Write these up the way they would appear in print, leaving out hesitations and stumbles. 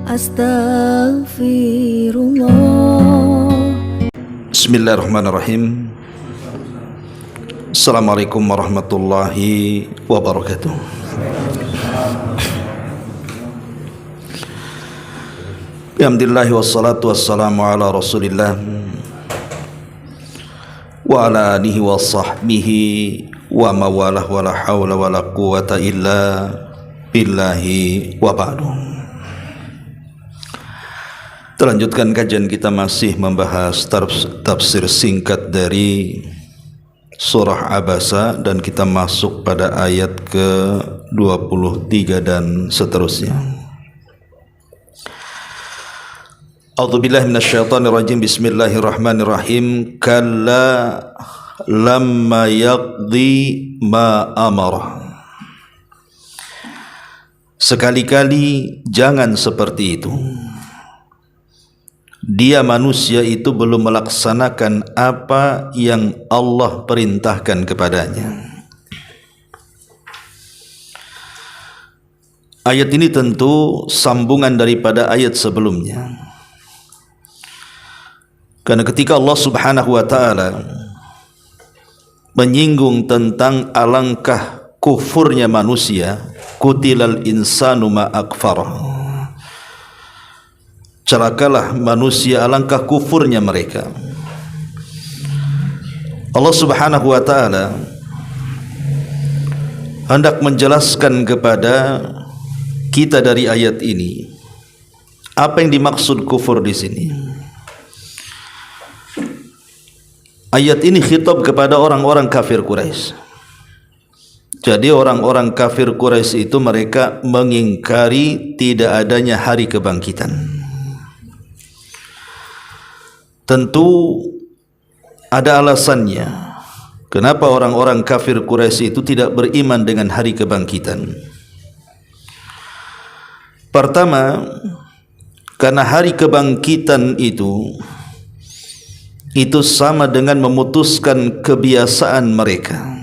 Astaghfirullah. Bismillahirrahmanirrahim. Assalamualaikum warahmatullahi wabarakatuh. Alhamdulillah wassalatu wassalamu ala Rasulillah wa ala alihi wa sahbihi wa mawalah wa la hawla wa la quwata illa billahi wa ba'du. Terlanjutkan kajian kita masih membahas tafsir singkat dari surah Abasa, dan kita masuk pada ayat ke-23 dan seterusnya. A'udzubillahi minasyaitonir rajim. Bismillahirrahmanirrahim. Kalla lamma yaqdi ma amara. Sekali-kali jangan seperti itu. Dia manusia itu belum melaksanakan apa yang Allah perintahkan kepadanya. Ayat ini tentu sambungan daripada ayat sebelumnya. Karena ketika Allah Subhanahu wa ta'ala menyinggung tentang alangkah kufurnya manusia, kutilal insanu ma akfarah, celakalah manusia, alangkah kufurnya mereka. Allah Subhanahu wa ta'ala hendak menjelaskan kepada kita dari ayat ini apa yang dimaksud kufur di sini. Ayat ini khitab kepada orang-orang kafir Quraisy. Jadi orang-orang kafir Quraisy itu mereka mengingkari tidak adanya hari kebangkitan. Tentu ada alasannya kenapa orang-orang kafir Quraisy itu tidak beriman dengan hari kebangkitan. Pertama, karena hari kebangkitan itu sama dengan memutuskan kebiasaan mereka,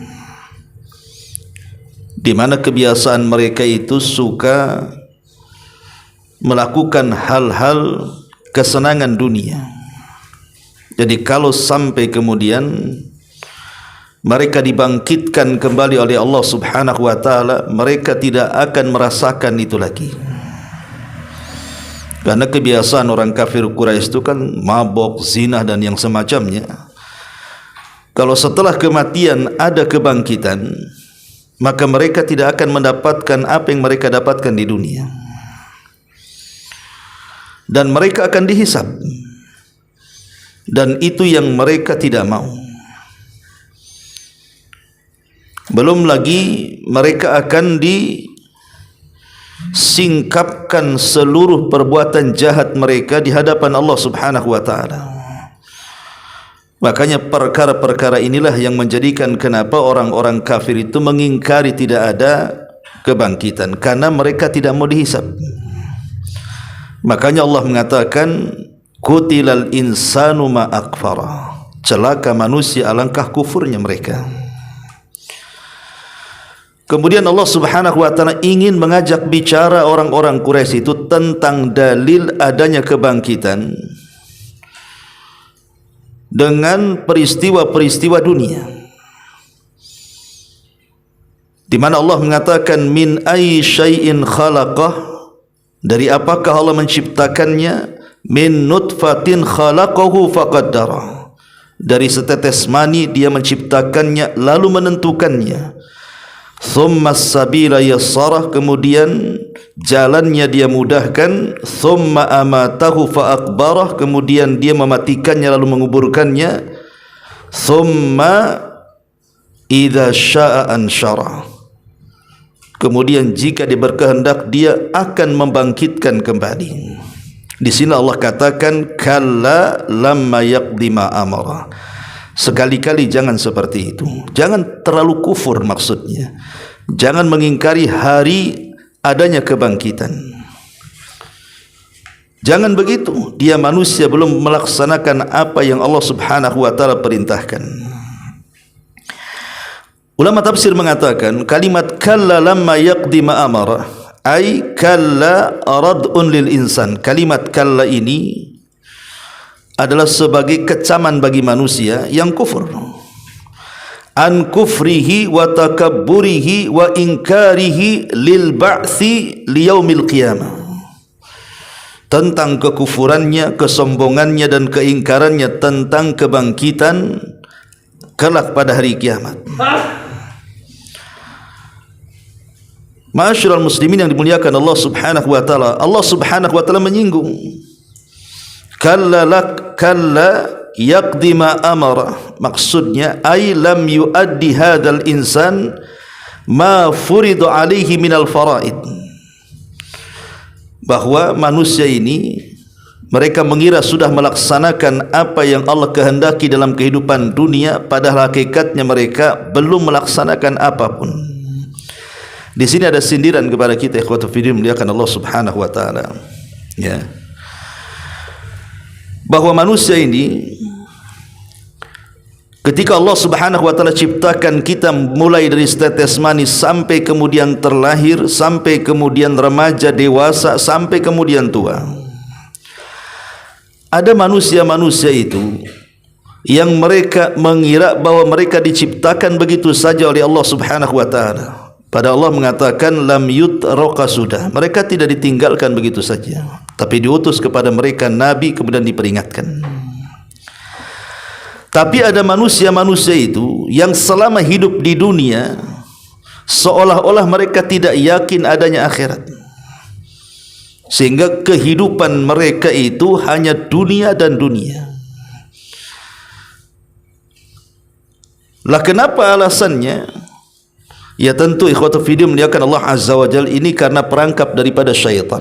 di mana kebiasaan mereka itu suka melakukan hal-hal kesenangan dunia. Jadi kalau sampai kemudian mereka dibangkitkan kembali oleh Allah Subhanahu wa ta'ala, mereka tidak akan merasakan itu lagi. Karena kebiasaan orang kafir Quraisy itu kan mabok, zina dan yang semacamnya. Kalau setelah kematian ada kebangkitan, maka mereka tidak akan mendapatkan apa yang mereka dapatkan di dunia. Dan mereka akan dihisab. Dan itu yang mereka tidak mau. Belum lagi mereka akan disingkapkan seluruh perbuatan jahat mereka di hadapan Allah Subhanahu wa ta'ala. Makanya perkara-perkara inilah yang menjadikan kenapa orang-orang kafir itu mengingkari tidak ada kebangkitan, karena mereka tidak mau dihisab. Makanya Allah mengatakan kutilal insanu ma akfara, celaka manusia alangkah kufurnya mereka. Kemudian Allah Subhanahu wa ta'ala ingin mengajak bicara orang-orang Quraisy itu tentang dalil adanya kebangkitan dengan peristiwa-peristiwa dunia, di mana Allah mengatakan min ayyi syai'in khalaqah, dari apakah Allah menciptakannya, min nutfatin khalaqahu faqaddara, dari setetes mani dia menciptakannya lalu menentukannya. Thumma as-sabila yassarah, kemudian jalannya dia mudahkan. Thumma amatahu faqbarah, kemudian dia mematikannya lalu menguburkannya. Thumma idza syaa'a ansyara, kemudian jika dia berkehendak dia akan membangkitkan kembali. Di sini Allah katakan kalla lamma yaqdi ma amara. Sekali-kali jangan seperti itu. Jangan terlalu kufur, maksudnya jangan mengingkari hari adanya kebangkitan. Jangan begitu. Dia manusia belum melaksanakan apa yang Allah Subhanahu wa ta'ala perintahkan. Ulama tafsir mengatakan kalimat kalla lamma yaqdi ma amara Ai kalla rad'un lil insan. Kalimat kalla ini adalah sebagai kecaman bagi manusia yang kufur, an kufrihi wa takabburihi wa inkarihi lil ba'thi liyaumil qiyamah, tentang kekufurannya, kesombongannya dan keingkarannya tentang kebangkitan kelak pada hari kiamat. Ma'asyiral muslimin yang dimuliakan Allah Subhanahu wa taala, Allah Subhanahu wa taala menyinggung kalla yaqdi ma amara, maksudnya ay lam yuaddi hadzal insan ma furidu alaihi minal faraid, bahwa manusia ini mereka mengira sudah melaksanakan apa yang Allah kehendaki dalam kehidupan dunia, padahal hakikatnya mereka belum melaksanakan apapun. Di sini ada sindiran kepada kita ikhwatu fiddin muliakan Allah Subhanahu wa taala, ya, bahwa manusia ini ketika Allah Subhanahu wa taala ciptakan kita mulai dari tetes manis sampai kemudian terlahir, sampai kemudian remaja, dewasa, sampai kemudian tua, ada manusia-manusia itu yang mereka mengira bahwa mereka diciptakan begitu saja oleh Allah Subhanahu wa taala. Pada Allah mengatakan lam yutraka, sudah mereka tidak ditinggalkan begitu saja, tapi diutus kepada mereka nabi kemudian diperingatkan. Tapi ada manusia-manusia itu yang selama hidup di dunia seolah-olah mereka tidak yakin adanya akhirat, sehingga kehidupan mereka itu hanya dunia dan dunia. Lah kenapa alasannya? Ya tentu ikhwatu fiddin muliakan Allah Azza wa Jalla, ini karena perangkap daripada syaitan.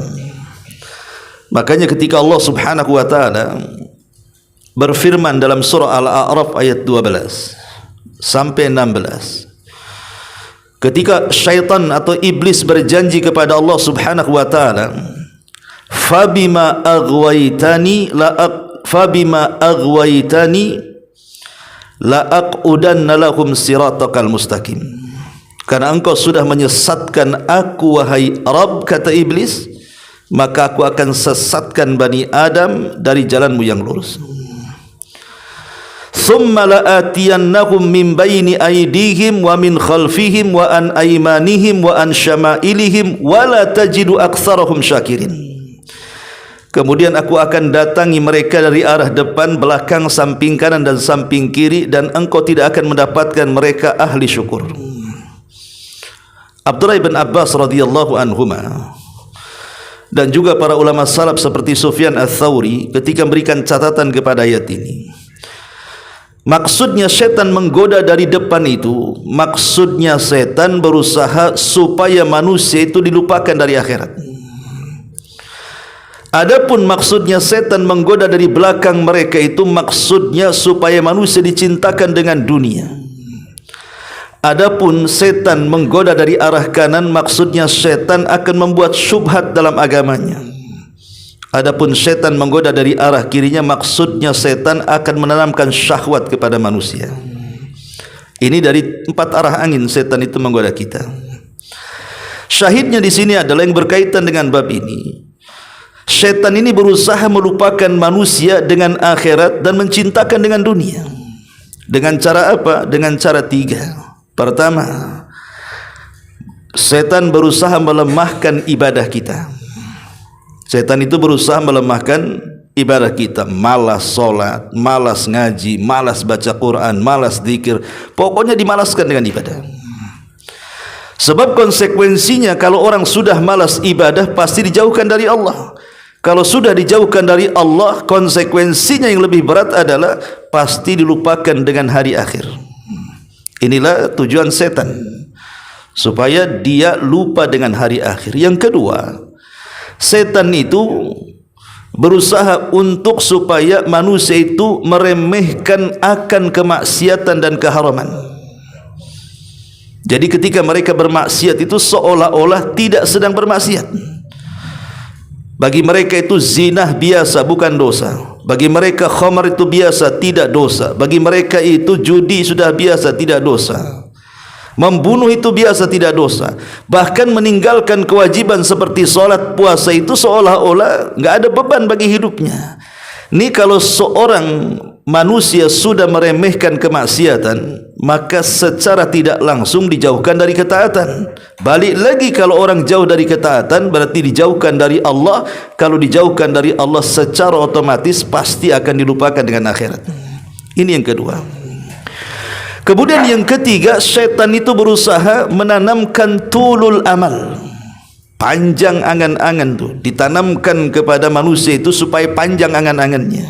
Makanya ketika Allah Subhanahu wa taala berfirman dalam surah Al-A'raf ayat 12 sampai 16, ketika syaitan atau iblis berjanji kepada Allah Subhanahu wa taala, fabima aghwaytani la aqudanna lahum siratakal mustaqim, karena engkau sudah menyesatkan aku wahai Rabb, kata iblis, maka aku akan sesatkan Bani Adam dari jalanmu yang lurus. Thumma la'atiyannahum min baini aydihim wa min khalfihim wa an aymanihim wa an syama'ilihim wa la tajidu aktsarahum syakirin. Kemudian aku akan datangi mereka dari arah depan, belakang, samping kanan dan samping kiri, dan engkau tidak akan mendapatkan mereka ahli syukur. Abdullah bin Abbas radhiyallahu anhuma dan juga para ulama salaf seperti Sufyan Ats-Tsauri ketika memberikan catatan kepada ayat ini, maksudnya setan menggoda dari depan itu, maksudnya setan berusaha supaya manusia itu dilupakan dari akhirat. Adapun maksudnya setan menggoda dari belakang mereka itu, maksudnya supaya manusia dicintakan dengan dunia. Adapun setan menggoda dari arah kanan, maksudnya setan akan membuat syubhat dalam agamanya. Adapun setan menggoda dari arah kirinya, maksudnya setan akan menanamkan syahwat kepada manusia. Ini dari 4 arah angin setan itu menggoda kita. Syahidnya di sini adalah yang berkaitan dengan bab ini. Setan ini berusaha melupakan manusia dengan akhirat dan mencintakan dengan dunia. Dengan cara apa? Dengan cara 3. Pertama, setan berusaha melemahkan ibadah kita. Setan itu berusaha melemahkan ibadah kita. Malas solat, malas ngaji, malas baca Quran, malas zikir, pokoknya dimalaskan dengan ibadah. Sebab konsekuensinya kalau orang sudah malas ibadah pasti dijauhkan dari Allah. Kalau sudah dijauhkan dari Allah, konsekuensinya yang lebih berat adalah pasti dilupakan dengan hari akhir. Inilah tujuan setan, supaya dia lupa dengan hari akhir. Yang kedua, setan itu berusaha untuk supaya manusia itu meremehkan akan kemaksiatan dan keharaman. Jadi ketika mereka bermaksiat itu seolah-olah tidak sedang bermaksiat. Bagi mereka itu zina biasa, bukan dosa. Bagi mereka khamar itu biasa, tidak dosa. Bagi mereka itu judi sudah biasa, tidak dosa. Membunuh itu biasa, tidak dosa. Bahkan meninggalkan kewajiban seperti solat, puasa itu seolah-olah enggak ada beban bagi hidupnya. Ini kalau seorang manusia sudah meremehkan kemaksiatan, maka secara tidak langsung dijauhkan dari ketaatan. Balik lagi, kalau orang jauh dari ketaatan berarti dijauhkan dari Allah. Kalau dijauhkan dari Allah secara otomatis pasti akan dilupakan dengan akhirat. Ini yang kedua. Kemudian yang ketiga, syaitan itu berusaha menanamkan tulul amal, panjang angan-angan tu ditanamkan kepada manusia itu supaya panjang angan-angannya,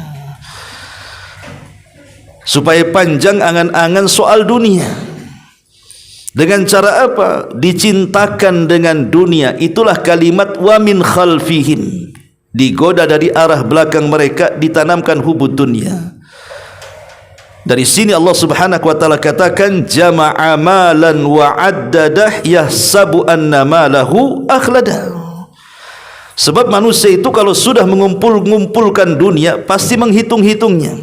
supaya panjang angan-angan soal dunia. Dengan cara apa? Dicintakan dengan dunia. Itulah kalimat wa min khalfihim, digoda dari arah belakang mereka, ditanamkan hubud dunia. Dari sini Allah Subhanahu wa taala katakan jama'a malan wa addadah yahsabu anna malahu akhlada. Sebab manusia itu kalau sudah mengumpulkan dunia pasti menghitung-hitungnya.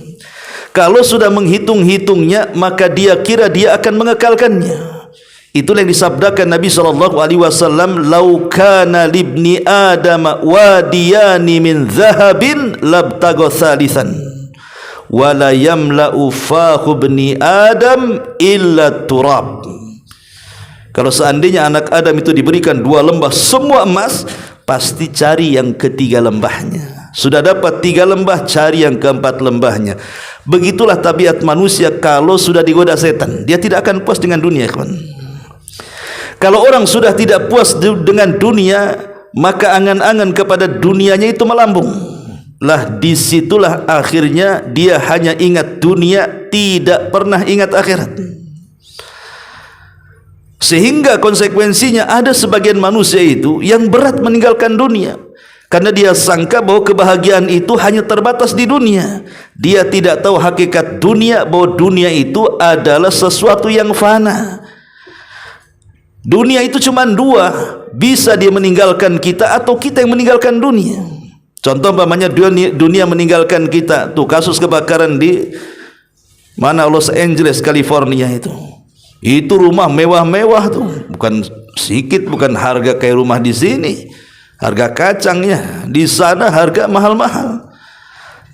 Kalau sudah menghitung-hitungnya maka dia kira dia akan mengekalkannya. Itulah yang disabdakan Nabi SAW, "Lau kana libni Adam wadiyani min zahabin labtagha thalithan wala yamla'u fahu bni Adam illa turab." Kalau seandainya anak Adam itu diberikan 2 lembah semua emas, pasti cari yang ketiga lembahnya. Sudah dapat 3 lembah, cari yang keempat lembahnya. Begitulah tabiat manusia kalau sudah digoda setan. Dia tidak akan puas dengan dunia, kawan. Kalau orang sudah tidak puas dengan dunia, maka angan-angan kepada dunianya itu melambung. Lah disitulah akhirnya dia hanya ingat dunia, tidak pernah ingat akhirat. Sehingga konsekuensinya ada sebagian manusia itu yang berat meninggalkan dunia, karena dia sangka bahwa kebahagiaan itu hanya terbatas di dunia. Dia tidak tahu hakikat dunia, bahwa dunia itu adalah sesuatu yang fana. Dunia itu cuma 2, bisa dia meninggalkan kita atau kita yang meninggalkan dunia. Contoh umpamanya dunia meninggalkan kita. Tuh kasus kebakaran di mana, Los Angeles, California itu. Itu rumah mewah-mewah tuh, bukan sedikit, bukan harga kayak rumah di sini. Harga kacangnya di sana harga mahal-mahal.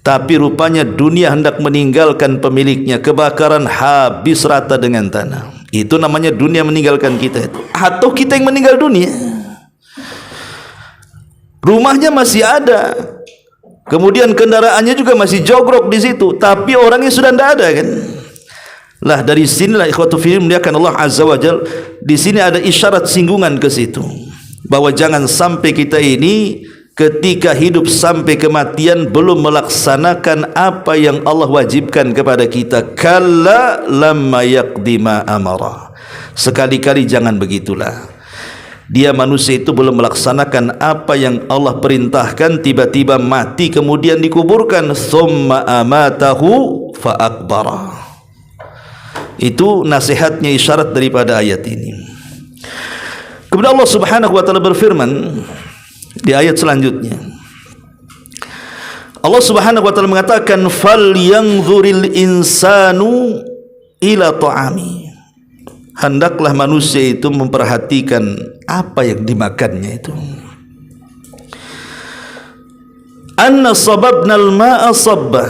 Tapi rupanya dunia hendak meninggalkan pemiliknya. Kebakaran habis rata dengan tanah. Itu namanya dunia meninggalkan kita itu. Atau kita yang meninggal dunia. Rumahnya masih ada, kemudian kendaraannya juga masih jogrok di situ, tapi orangnya sudah tidak ada, kan? Lah dari sinilah ikhwatu fillah muliakan Allah Azza wa Jal. Di sini ada isyarat singgungan ke situ, bahwa jangan sampai kita ini ketika hidup sampai kematian belum melaksanakan apa yang Allah wajibkan kepada kita. Kalla lamma yaqdi ma amara. Sekali-kali jangan begitulah. Dia manusia itu belum melaksanakan apa yang Allah perintahkan, tiba-tiba mati kemudian dikuburkan. Thumma amatahu fa akbara. Itu nasihatnya, isyarat daripada ayat ini. Kemudian Allah Subhanahu wa taala berfirman di ayat selanjutnya. Allah Subhanahu wa taala mengatakan falyanzuril insanu ila ta'ami. Hendaklah manusia itu memperhatikan apa yang dimakannya itu. Anna sababnal ma'a sabba.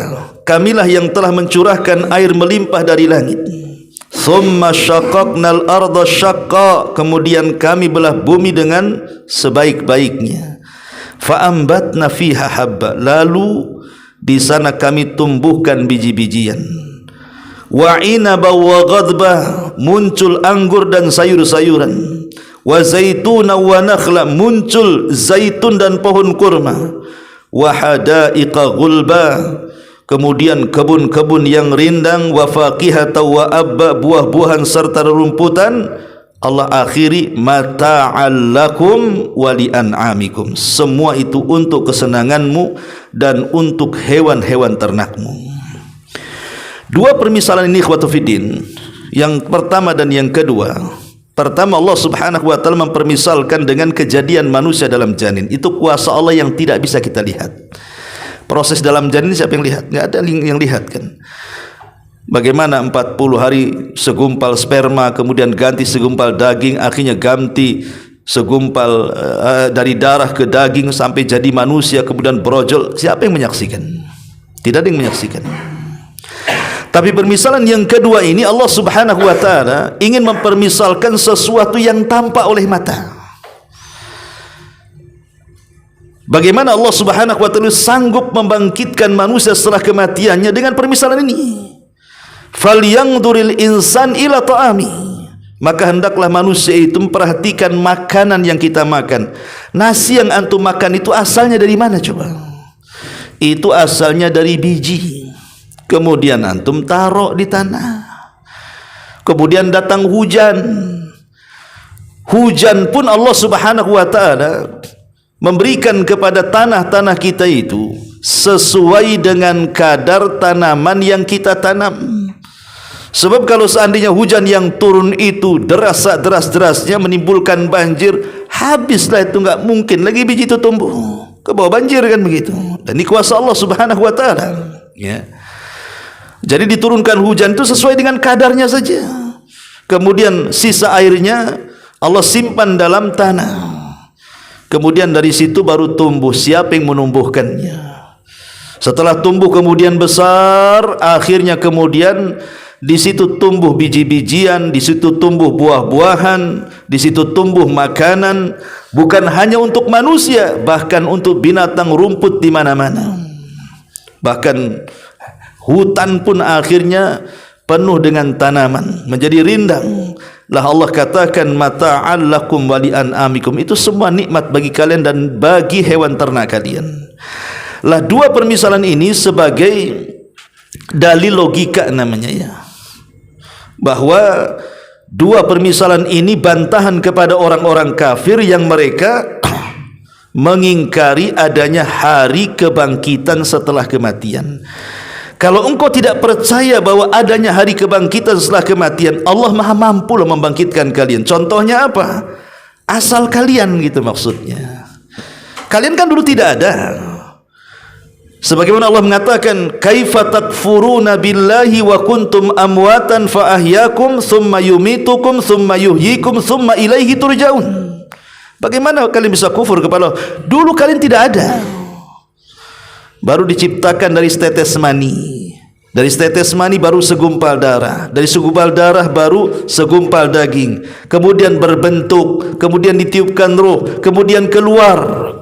Kamilah yang telah mencurahkan air melimpah dari langit. Thumma syaqaqnal arda syaqqa. Kemudian kami belah bumi dengan sebaik-baiknya. Fa'ambatna fiha habba. Lalu di sana kami tumbuhkan biji-bijian. Wa inaba wa ghadba. Muncul anggur dan sayur-sayuran. Wa zaituna wa nakhla. Muncul zaitun dan pohon kurma. Wa hadaiqa ghulba. Kemudian kebun-kebun yang rindang. Wa faqihata wa abba. Buah-buahan serta rerumputan. Allah akhiri mata'al lakum wa li'an'amikum. Semua itu untuk kesenanganmu dan untuk hewan-hewan ternakmu. Dua permisalan ini ikhwatu fiddin, yang pertama dan yang kedua. Pertama, Allah Subhanahu wa taala mempermisalkan dengan kejadian manusia dalam janin. Itu kuasa Allah yang tidak bisa kita lihat. Proses dalam janin siapa yang lihat? Enggak ada yang lihat, kan. Bagaimana 40 hari segumpal sperma, kemudian ganti segumpal daging, akhirnya ganti segumpal dari darah ke daging sampai jadi manusia, kemudian brojol. Siapa yang menyaksikan? Tidak ada yang menyaksikan. Tapi permisalan yang kedua ini, Allah Subhanahu wa ta'ala ingin mempermisalkan sesuatu yang tampak oleh mata. Bagaimana Allah Subhanahu wa ta'ala sanggup membangkitkan manusia setelah kematiannya dengan permisalan ini. Falyanzuril insan ila ta'ami, maka hendaklah manusia itu memperhatikan makanan yang kita makan. Nasi yang antum makan itu asalnya dari mana coba? Itu asalnya dari biji, kemudian antum taruh di tanah, kemudian datang hujan. Hujan pun Allah Subhanahu wa ta'ala memberikan kepada tanah-tanah kita itu sesuai dengan kadar tanaman yang kita tanam. Sebab kalau seandainya hujan yang turun itu deras-derasnya menimbulkan banjir, habislah itu, enggak mungkin lagi biji itu tumbuh ke bawah banjir, kan begitu. Dan ini kuasa Allah Subhanahu wa ta'ala, ya. Jadi diturunkan hujan itu sesuai dengan kadarnya saja. Kemudian sisa airnya Allah simpan dalam tanah. Kemudian dari situ baru tumbuh. Siapa yang menumbuhkannya? Setelah tumbuh kemudian besar, akhirnya kemudian di situ tumbuh biji-bijian, di situ tumbuh buah-buahan, di situ tumbuh makanan, bukan hanya untuk manusia, bahkan untuk binatang rumput di mana-mana. Bahkan hutan pun akhirnya penuh dengan tanaman, menjadi rindang. Lah Allah katakan mata'al lakum wa li'an'amikum, itu semua nikmat bagi kalian dan bagi hewan ternak kalian. Lah dua permisalan ini sebagai dalil logika namanya, ya, bahwa dua permisalan ini bantahan kepada orang-orang kafir yang mereka mengingkari adanya hari kebangkitan setelah kematian. Kalau engkau tidak percaya bahwa adanya hari kebangkitan setelah kematian, Allah maha mampu membangkitkan kalian. Contohnya apa? Asal kalian, gitu maksudnya. Kalian kan dulu tidak ada. Sebagaimana Allah mengatakan, kaifa takfuruna billahi wa kuntum amwatan fa ahyakum thumma yumitukum thumma yuhyikum thumma ilaihi turja'un. Bagaimana kalian bisa kufur kepada Allah? Dulu kalian tidak ada, baru diciptakan dari setetes mani, dari setetes mani baru segumpal darah, dari segumpal darah baru segumpal daging, kemudian berbentuk, kemudian ditiupkan roh, kemudian keluar.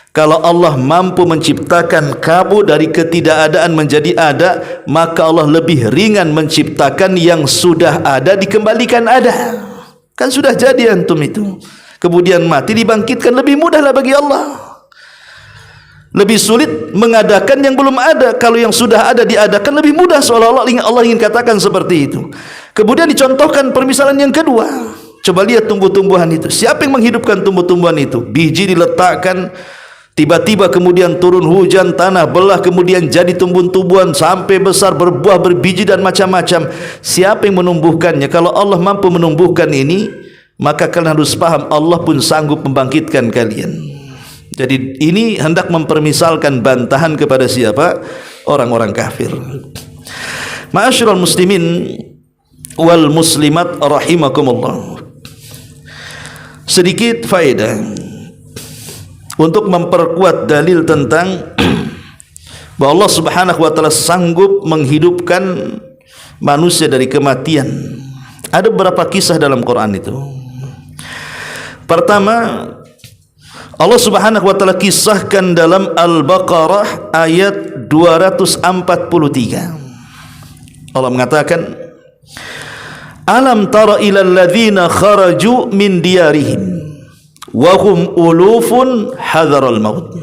Kalau Allah mampu menciptakan kamu dari ketidakadaan menjadi ada, maka Allah lebih ringan menciptakan yang sudah ada dikembalikan ada. Kan sudah jadi antum itu, kemudian mati dibangkitkan, lebih mudahlah bagi Allah. Lebih sulit mengadakan yang belum ada. Kalau yang sudah ada diadakan lebih mudah, seolah-olah Allah ingin katakan seperti itu. Kemudian dicontohkan permisalan yang kedua. Coba lihat tumbuh-tumbuhan itu. Siapa yang menghidupkan tumbuh-tumbuhan itu? Biji diletakkan, tiba-tiba kemudian turun hujan, tanah belah, kemudian jadi tumbuh-tumbuhan sampai besar, berbuah, berbiji dan macam-macam. Siapa yang menumbuhkannya? Kalau Allah mampu menumbuhkan ini, maka kalian harus paham Allah pun sanggup membangkitkan kalian. Jadi ini hendak mempermisalkan bantahan kepada siapa? Orang-orang kafir. Ma'asyiral muslimin wal muslimat rahimakumullah. Sedikit faedah untuk memperkuat dalil tentang bahwa Allah Subhanahu wa taala sanggup menghidupkan manusia dari kematian. Ada beberapa kisah dalam Quran itu. Pertama, Allah Subhanahu wa taala kisahkan dalam Al-Baqarah ayat 243. Allah mengatakan, alam tara ilal ladzina kharaju min diyarihim wa hum ulufun hadaral maut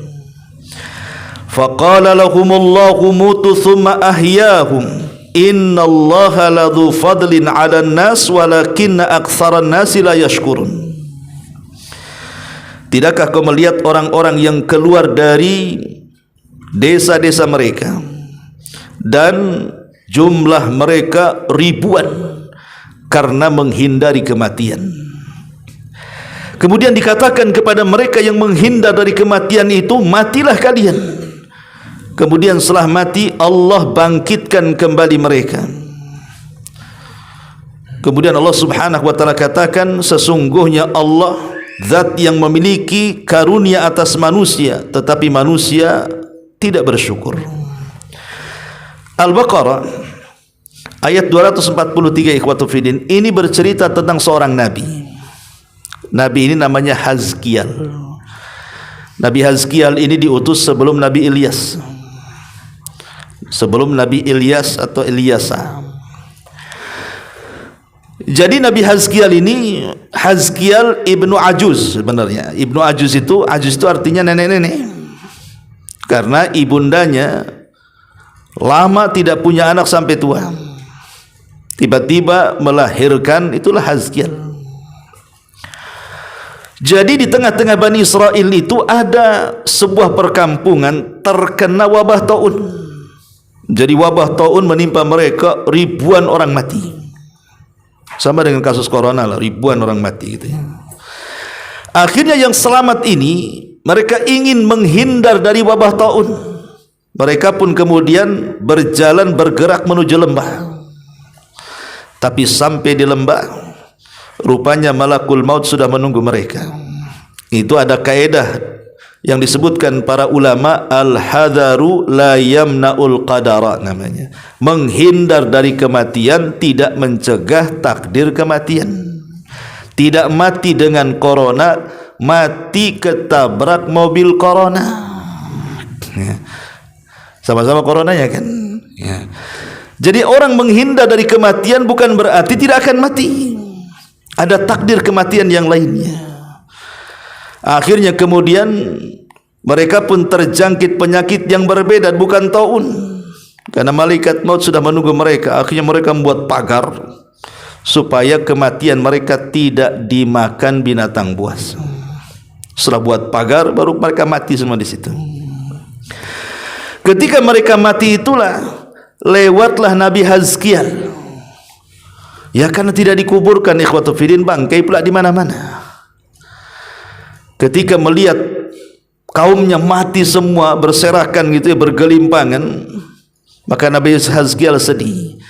faqala lahumullahu mutu thumma ahyahum innallaha ladzu fadlin 'alan nas walakinna aktsaran nasi la yashkurun. Tidakkah kau melihat orang-orang yang keluar dari desa-desa mereka dan jumlah mereka ribuan karena menghindari kematian. Kemudian dikatakan kepada mereka yang menghindar dari kematian itu, matilah kalian. Kemudian setelah mati Allah bangkitkan kembali mereka. Kemudian Allah Subhanahu wa taala katakan, sesungguhnya Allah zat yang memiliki karunia atas manusia, tetapi manusia tidak bersyukur. Al-Baqarah ayat 243 ikhwatu fiddin, ini bercerita tentang seorang nabi. Nabi ini namanya Hazkial. Nabi Hazkial ini diutus sebelum Nabi Ilyas. Sebelum Nabi Ilyas atau Ilyasa. Jadi Nabi Hazkial ini, Hazkial ibnu Ajuz sebenarnya. Ibnu Ajuz itu artinya nenek-nenek. Karena ibundanya lama tidak punya anak sampai tua. Tiba-tiba melahirkan, itulah Hazkial. Jadi di tengah-tengah Bani Israel itu ada sebuah perkampungan terkena wabah taun. Jadi wabah taun menimpa mereka, ribuan orang mati. Sama dengan kasus corona lah, ribuan orang mati gitu ya. Akhirnya yang selamat ini, mereka ingin menghindar dari wabah taun. Mereka pun kemudian berjalan bergerak menuju lembah. Tapi sampai di lembah, rupanya malakul maut sudah menunggu mereka. Itu ada kaedah yang disebutkan para ulama, al-hadaru la yamna'ul qadara namanya. Menghindar dari kematian tidak mencegah takdir kematian. Tidak mati dengan corona, mati ketabrak mobil corona. Sama-sama coronanya kan ya. Jadi orang menghindar dari kematian bukan berarti tidak akan mati. Ada takdir kematian yang lainnya. Akhirnya kemudian mereka pun terjangkit penyakit yang berbeda, bukan taun. Karena malaikat maut sudah menunggu mereka. Akhirnya mereka membuat pagar supaya kematian mereka tidak dimakan binatang buas. Setelah buat pagar, baru mereka mati semua di situ. Ketika mereka mati itulah lewatlah Nabi Hazkial. Ya karena tidak dikuburkan ikhwatu fiddin, bangkai pula di mana-mana. Ketika melihat kaumnya mati semua berserakan gitu ya, bergelimpangan, maka Nabi Hazkial sedih.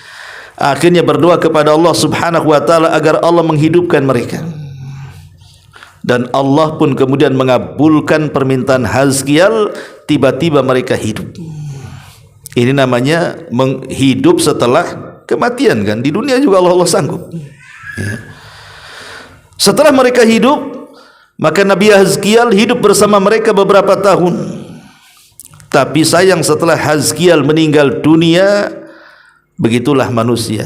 Akhirnya berdoa kepada Allah Subhanahu wa taala agar Allah menghidupkan mereka. Dan Allah pun kemudian mengabulkan permintaan Hazkial, tiba-tiba mereka hidup. Ini namanya hidup setelah kematian kan. Di dunia juga Allah sanggup ya. Setelah mereka hidup, maka Nabi Hazkial hidup bersama mereka beberapa tahun. Tapi sayang setelah Hazkial meninggal dunia, begitulah manusia.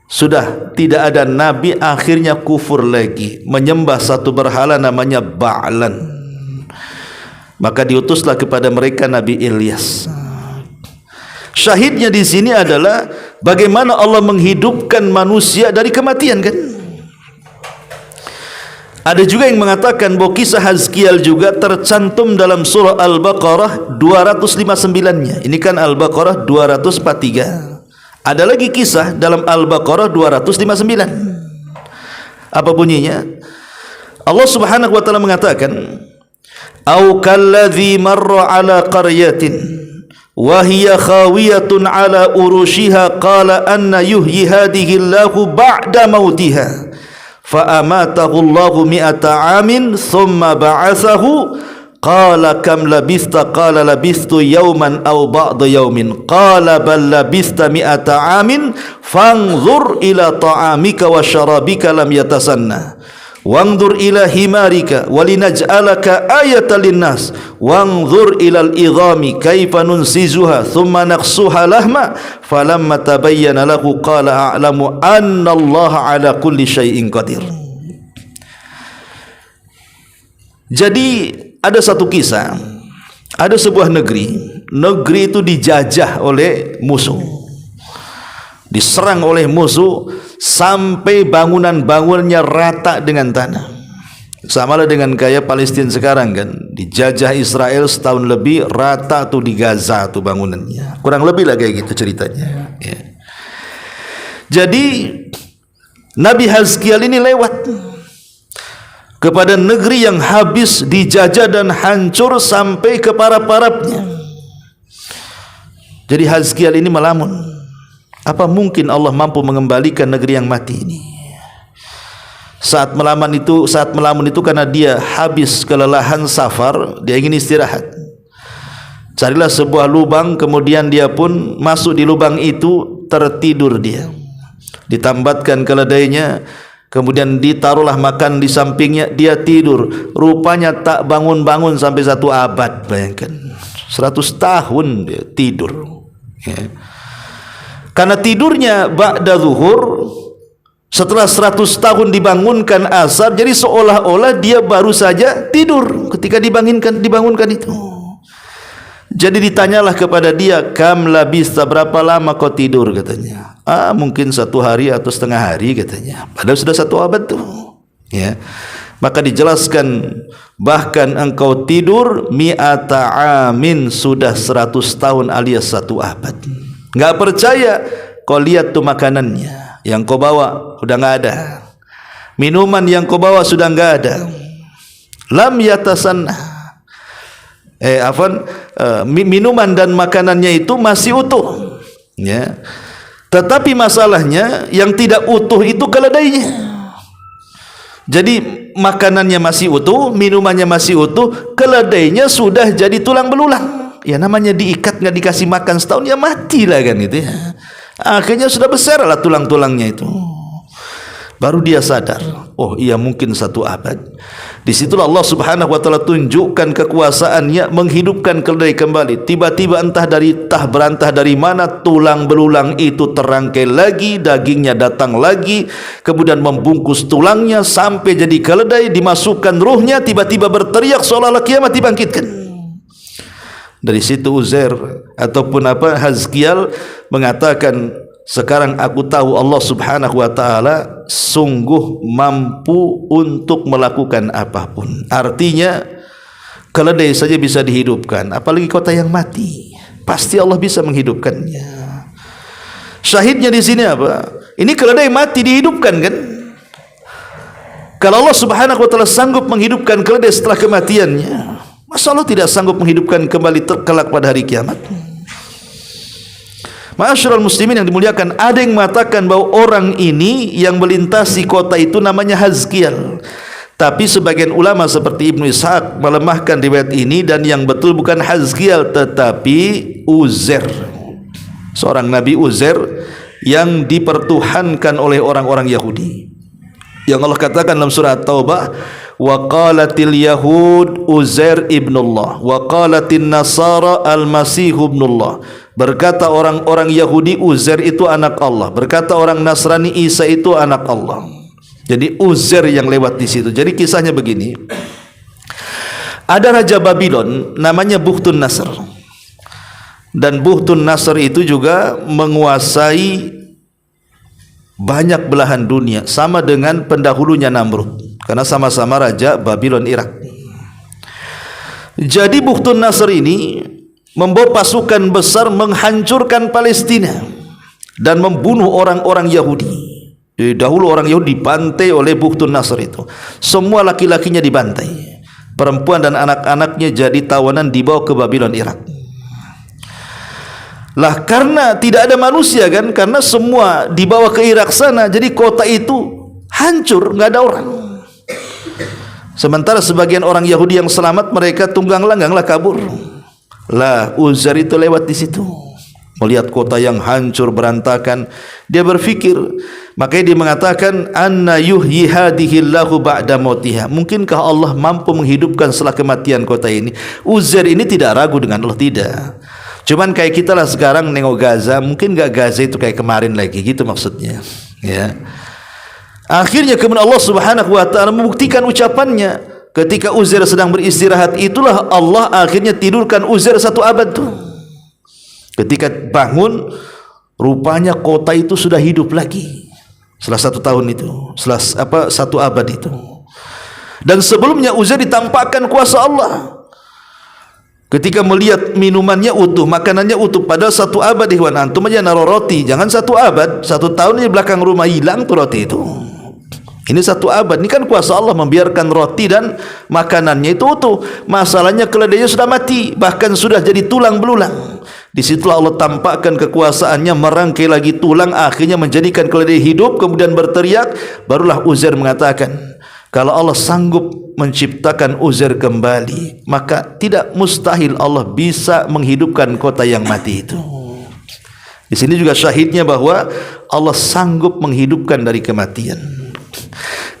Sudah tidak ada nabi, akhirnya kufur lagi, menyembah satu berhala namanya Ba'lan. Maka diutuslah kepada mereka Nabi Ilyas. Syahidnya di sini adalah bagaimana Allah menghidupkan manusia dari kematian kan. Ada juga yang mengatakan bahwa kisah Hazkial juga tercantum dalam surah Al-Baqarah 259-nya. Ini kan Al-Baqarah 243. Ada lagi kisah dalam Al-Baqarah 259. Apa bunyinya? Allah Subhanahu wa taala mengatakan, "Au kalladzi marra 'ala qaryatin wa hiya khawiyatun 'ala urushiha qala anna yuhyi hadhihi Allahu ba'da mautiha fa amatahu Allahu mi'ata 'amin thumma ba'athahu qala kam labista qala labistu yawman aw ba'da yawmin qala bal labista mi'ata 'amin fanzur ila ta'amika wa syarabika lam yatasanna wanzur ila himarika walinaj'alaka ayatan linnas wanzur ilal idhami kaifa nunsizuha thumma naqsuha lahma falamma tabayyana lahu qala a'lamu anna Allah ala kulli syai'in qadir." Jadi ada satu kisah, ada sebuah negeri itu dijajah oleh musuh, diserang oleh musuh sampai bangunan-bangunannya rata dengan tanah. Sama lah dengan kayak Palestina sekarang kan, dijajah Israel setahun lebih, rata tuh di Gaza tuh bangunannya, kurang lebih lah kayak gitu ceritanya ya. Jadi Nabi Hazkial ini lewat kepada negeri yang habis dijajah dan hancur sampai ke para-parapnya. Jadi Hazkial ini melamun, Apa mungkin Allah mampu mengembalikan negeri yang mati ini? Saat melamun itu karena dia habis kelelahan safar, dia ingin istirahat. Carilah sebuah lubang, kemudian dia pun masuk di lubang itu, tertidur dia. Ditambatkan keledainya, kemudian ditaruhlah makan di sampingnya, dia tidur. Rupanya tak bangun-bangun sampai 1 abad. Bayangkan, 100 tahun dia tidur, ya. Karena tidurnya ba'da zuhur, setelah 100 tahun dibangunkan asar, jadi seolah-olah dia baru saja tidur ketika dibangunkan itu. Jadi ditanyalah kepada dia, kam labista, berapa lama kau tidur, katanya. Mungkin 1 hari atau setengah hari, katanya. Padahal sudah 1 abad tuh, ya. Maka dijelaskan, bahkan engkau tidur mi'ata amin, sudah 100 tahun alias 1 abad. Enggak percaya, kau lihat tuh makanannya yang kau bawa sudah enggak ada, minuman yang kau bawa sudah enggak ada. Lam yatasanna, minuman dan makanannya itu masih utuh, ya. Tetapi masalahnya yang tidak utuh itu keledainya. Jadi makanannya masih utuh, minumannya masih utuh, keledainya sudah jadi tulang belulang. Ya namanya diikat nggak dikasih makan setahun, ya matilah kan itu, ya. Akhirnya sudah besar lah tulang-tulangnya itu. Baru dia sadar, oh iya mungkin 1 abad. Disitulah Allah Subhanahu wa ta'ala tunjukkan kekuasaannya menghidupkan keledai kembali. Tiba-tiba entah berantah dari mana, tulang belulang itu terangkai lagi, dagingnya datang lagi, kemudian membungkus tulangnya sampai jadi keledai, dimasukkan ruhnya, tiba-tiba berteriak seolah-olah kiamat dibangkitkan. Dari situ Uzair ataupun Hazkiel mengatakan, sekarang aku tahu Allah Subhanahu wa ta'ala sungguh mampu untuk melakukan apapun. Artinya keledai saja bisa dihidupkan, apalagi kota yang mati. Pasti Allah bisa menghidupkannya. Syahidnya di sini apa? Ini keledai mati dihidupkan, kan? Kalau Allah Subhanahu wa ta'ala sanggup menghidupkan keledai setelah kematiannya, masa Allah tidak sanggup menghidupkan kembali kelak pada hari kiamat? Ma'asyiral muslimin yang dimuliakan, ada yang mengatakan bahwa orang ini yang melintasi kota itu namanya Hazkiel. Tapi sebagian ulama seperti Ibnu Ishaq melemahkan riwayat ini, dan yang betul bukan Hazkiel tetapi Uzair, seorang Nabi Uzair yang dipertuhankan oleh orang-orang Yahudi. Yang Allah katakan dalam surah Taubah, wa qalatil yahud Uzair ibnullah wa qalatin nasara al-masih ibnullah. Berkata orang-orang Yahudi Uzair itu anak Allah, berkata orang Nasrani Isa itu anak Allah. Jadi Uzair yang lewat di situ. Jadi kisahnya begini, ada raja Babylon namanya Bukhtun Nasr, dan Bukhtun Nasr itu juga menguasai banyak belahan dunia, sama dengan pendahulunya Namrud, karena sama-sama raja Babylon Irak. Jadi Bukhtun Nasr ini membawa pasukan besar menghancurkan Palestina dan membunuh orang-orang Yahudi. Dahulu orang Yahudi dibantai oleh Bukhtun Nasr itu, semua laki-lakinya dibantai, perempuan dan anak-anaknya jadi tawanan dibawa ke Babylon Irak. Lah karena tidak ada manusia, kan, karena semua dibawa ke Irak sana, jadi kota itu hancur, nggak ada orang. Sementara sebagian orang Yahudi yang selamat, mereka tunggang langganglah kabur. Lah Uzair itu lewat di situ, melihat kota yang hancur berantakan, dia berpikir, makanya dia mengatakan, anna yuhyi hadhillahu ba'da mautiha, mungkinkah Allah mampu menghidupkan setelah kematian kota ini? Uzair ini tidak ragu dengan Allah, tidak. Cuman kayak kita lah sekarang nengok Gaza, mungkin gak Gaza itu kayak kemarin lagi, gitu maksudnya, ya. Akhirnya kemudian Allah Subhanahu wa ta'ala membuktikan ucapannya ketika Uzair sedang beristirahat. Itulah Allah akhirnya tidurkan Uzair 1 abad tuh. Ketika bangun, rupanya kota itu sudah hidup lagi setelah 1 tahun itu, setelah 1 abad itu. Dan sebelumnya Uzair ditampakkan kuasa Allah ketika melihat minumannya utuh, makanannya utuh. Pada 1 abad, ikhwan, antum aja naruh roti, jangan 1 abad, 1 tahun di belakang rumah hilang tuh roti itu. Ini 1 abad, ini kan kuasa Allah membiarkan roti dan makanannya itu utuh. Masalahnya keledainya sudah mati, bahkan sudah jadi tulang belulang. Disitulah Allah tampakkan kekuasaannya, merangkai lagi tulang, akhirnya menjadikan keledai hidup, kemudian berteriak. Barulah Uzair mengatakan, kalau Allah sanggup menciptakan Uzair kembali, maka tidak mustahil Allah bisa menghidupkan kota yang mati itu. Di sini juga syahidnya bahwa Allah sanggup menghidupkan dari kematian.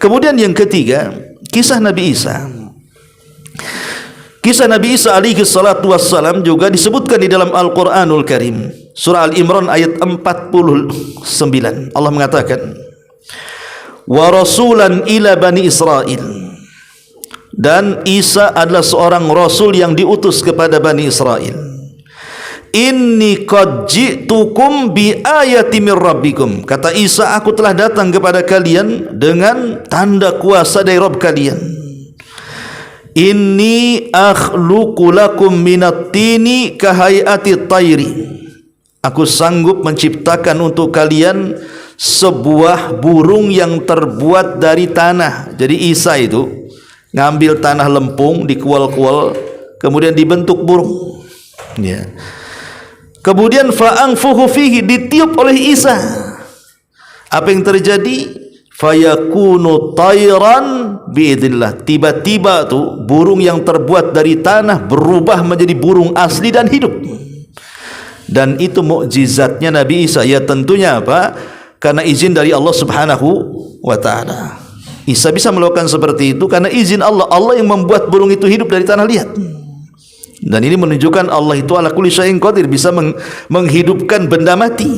Kemudian yang ketiga, kisah Nabi Isa. Kisah Nabi Isa alaihi salatu wassalam juga disebutkan di dalam Al-Quranul Karim. Surah Al-Imran ayat 49. Allah mengatakan, wa rasulan ila bani Israel. Dan Isa adalah seorang rasul yang diutus kepada Bani Israel. Inni qad ji'tukum bi ayati mir rabbikum. Kata Isa, aku telah datang kepada kalian dengan tanda kuasa dari Rabb kalian. Inni akhluqu lakum minat tini kahayati tayri. Aku sanggup menciptakan untuk kalian sebuah burung yang terbuat dari tanah. Jadi Isa itu ngambil tanah lempung, dikual-kual, kemudian dibentuk burung. Ya. Kemudian fa'anfuhu fihi, ditiup oleh Isa. Apa yang terjadi? Fayakunu tayran biidznillah. Tiba-tiba tuh burung yang terbuat dari tanah berubah menjadi burung asli dan hidup. Dan itu mukjizatnya Nabi Isa. Ya tentunya apa? Karena izin dari Allah Subhanahu wa taala. Isa bisa melakukan seperti itu karena izin Allah. Allah yang membuat burung itu hidup dari tanah liat. Dan ini menunjukkan Allah itu ala kulli syai'in qadir, bisa menghidupkan benda mati.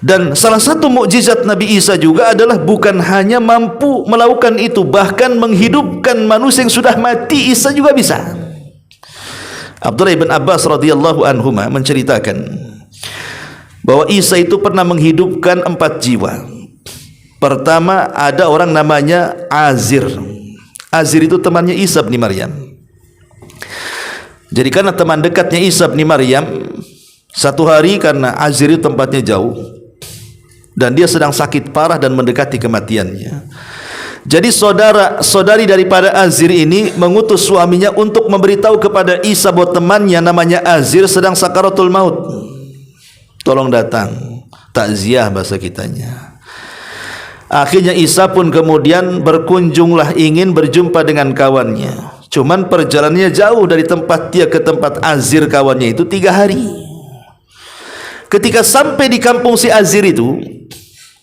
Dan salah satu mukjizat Nabi Isa juga adalah bukan hanya mampu melakukan itu, bahkan menghidupkan manusia yang sudah mati. Isa juga bisa. Abdullah bin Abbas radhiyallahu anhuma menceritakan bahwa Isa itu pernah menghidupkan 4 jiwa. Pertama, ada orang namanya Azir. Azir itu temannya Isa bin Maryam. Jadi karena teman dekatnya Isa bin Maryam, satu hari karena Azir itu tempatnya jauh dan dia sedang sakit parah dan mendekati kematiannya. Jadi saudari daripada Azir ini mengutus suaminya untuk memberitahu kepada Isa bahwa temannya namanya Azir sedang sakaratul maut. Tolong datang, takziah bahasa kitanya. Akhirnya Isa pun kemudian berkunjunglah, ingin berjumpa dengan kawannya. Cuman perjalanannya jauh dari tempat dia ke tempat Azir kawannya itu 3 hari. Ketika sampai di kampung si Azir itu,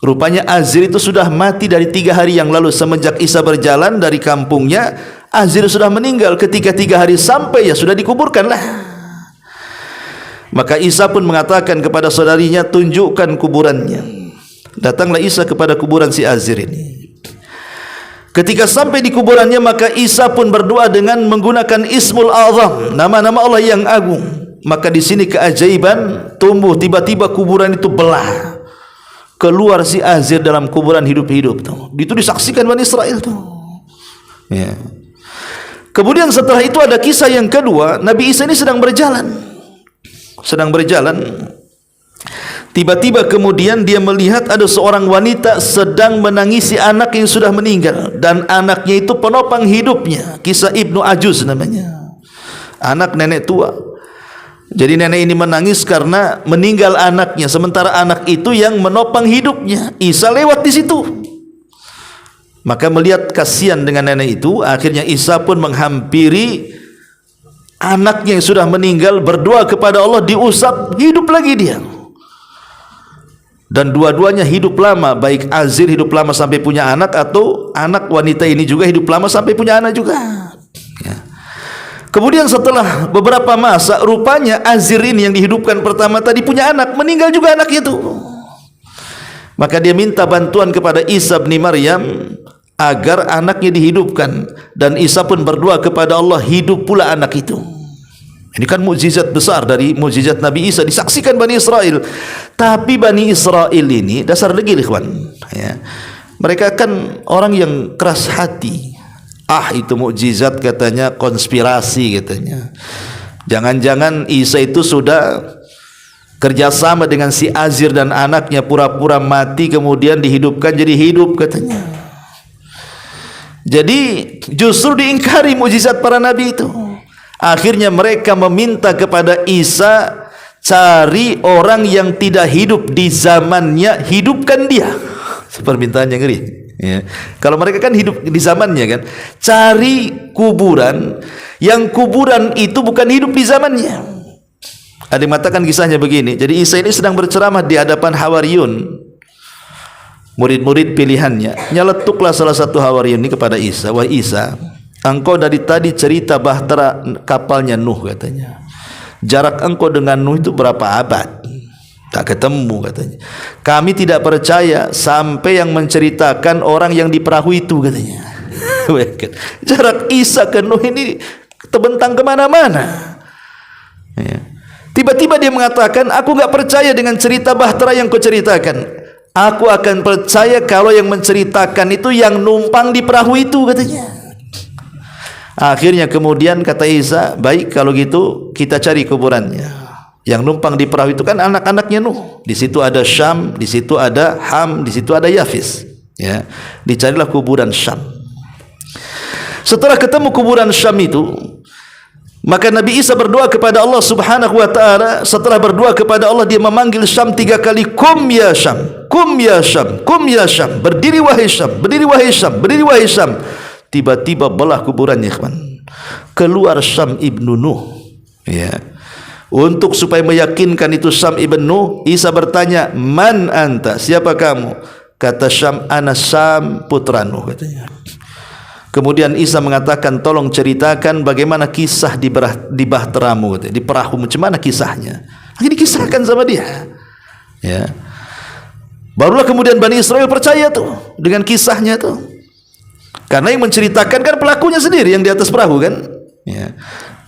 rupanya Azir itu sudah mati dari 3 hari yang lalu. Semenjak Isa berjalan dari kampungnya, Azir sudah meninggal. Ketika 3 hari sampai, ya sudah dikuburkanlah. Maka Isa pun mengatakan kepada saudarinya, tunjukkan kuburannya. Datanglah Isa kepada kuburan si Azir ini. Ketika sampai di kuburannya, maka Isa pun berdoa dengan menggunakan Ismul Azam, nama-nama Allah yang agung. Maka di sini keajaiban tumbuh, tiba-tiba kuburan itu belah. Keluar si Azir dalam kuburan hidup-hidup tuh. Itu disaksikan Bani Israel tuh. Ya. Kemudian setelah itu ada kisah yang kedua. Nabi Isa ini sedang berjalan. Tiba-tiba kemudian dia melihat ada seorang wanita sedang menangisi anak yang sudah meninggal, dan anaknya itu penopang hidupnya. Kisah Ibnu Ajuz namanya, anak nenek tua. Jadi nenek ini menangis karena meninggal anaknya, sementara anak itu yang menopang hidupnya. Isa lewat di situ, maka melihat kasihan dengan nenek itu. Akhirnya Isa pun menghampiri anaknya yang sudah meninggal, berdoa kepada Allah, diusap, hidup lagi dia. Dan dua-duanya hidup lama, baik Azir hidup lama sampai punya anak, atau anak wanita ini juga hidup lama sampai punya anak juga. Ya. Kemudian setelah beberapa masa, rupanya Azir ini yang dihidupkan pertama tadi punya anak, meninggal juga anak itu. Maka dia minta bantuan kepada Isa bin Maryam agar anaknya dihidupkan, dan Isa pun berdoa kepada Allah, hidup pula anak itu. Ini kan mukjizat besar dari mukjizat Nabi Isa, disaksikan Bani Israel. Tapi Bani Israel ini dasar degil, ikhwan. Ya. Mereka kan orang yang keras hati. Itu mukjizat katanya, konspirasi katanya. Jangan-jangan Isa itu sudah kerjasama dengan si Azir dan anaknya, pura-pura mati kemudian dihidupkan jadi hidup katanya. Jadi justru diingkari mukjizat para nabi itu. Akhirnya mereka meminta kepada Isa, cari orang yang tidak hidup di zamannya, hidupkan dia. Permintaan yang ngeri. Ya. Kalau mereka kan hidup di zamannya kan, cari kuburan yang kuburan itu bukan hidup di zamannya. Ada yang mengatakan kisahnya begini. Jadi Isa ini sedang berceramah di hadapan Hawariyun, murid-murid pilihannya. Nyeletuklah salah satu Hawariyun ini kepada Isa, wahai Isa, engkau dari tadi cerita bahtera kapalnya Nuh katanya. Jarak engkau dengan Nuh itu berapa abad? Tak ketemu katanya. Kami tidak percaya sampai yang menceritakan orang yang di perahu itu katanya. Jarak Isa ke Nuh ini terbentang kemana-mana. Ya. Tiba-tiba dia mengatakan, aku enggak percaya dengan cerita bahtera yang kau ceritakan. Aku akan percaya kalau yang menceritakan itu yang numpang di perahu itu katanya. Akhirnya kemudian kata Isa, baik kalau gitu kita cari kuburannya. Yang numpang di perahu itu kan anak-anaknya Nuh. Di situ ada Syam, di situ ada Ham, di situ ada Yafis. Ya, dicarilah kuburan Syam. Setelah ketemu kuburan Syam itu, maka Nabi Isa berdoa kepada Allah Subhanahu wa taala. Setelah berdoa kepada Allah, dia memanggil Syam 3 kali, kum ya Syam, kum ya Syam, kum ya Syam. Berdiri wahai Syam, berdiri wahai Syam, berdiri wahai Syam. Tiba-tiba belah kuburannya, kawan. Keluar Syam ibnu Nuh. Ya. Untuk supaya meyakinkan itu Syam ibn Nuh, Isa bertanya, man anta, siapa kamu? Kata Syam, ana Syam putra Nuh katanya. Kemudian Isa mengatakan, tolong ceritakan bagaimana kisah di bahteramu, di perahu, macam mana kisahnya. Ini kisahkan sama dia. Ya. Barulah kemudian Bani Israel percaya tuh dengan kisahnya tuh. Karena yang menceritakan kan pelakunya sendiri yang di atas perahu kan. Ya.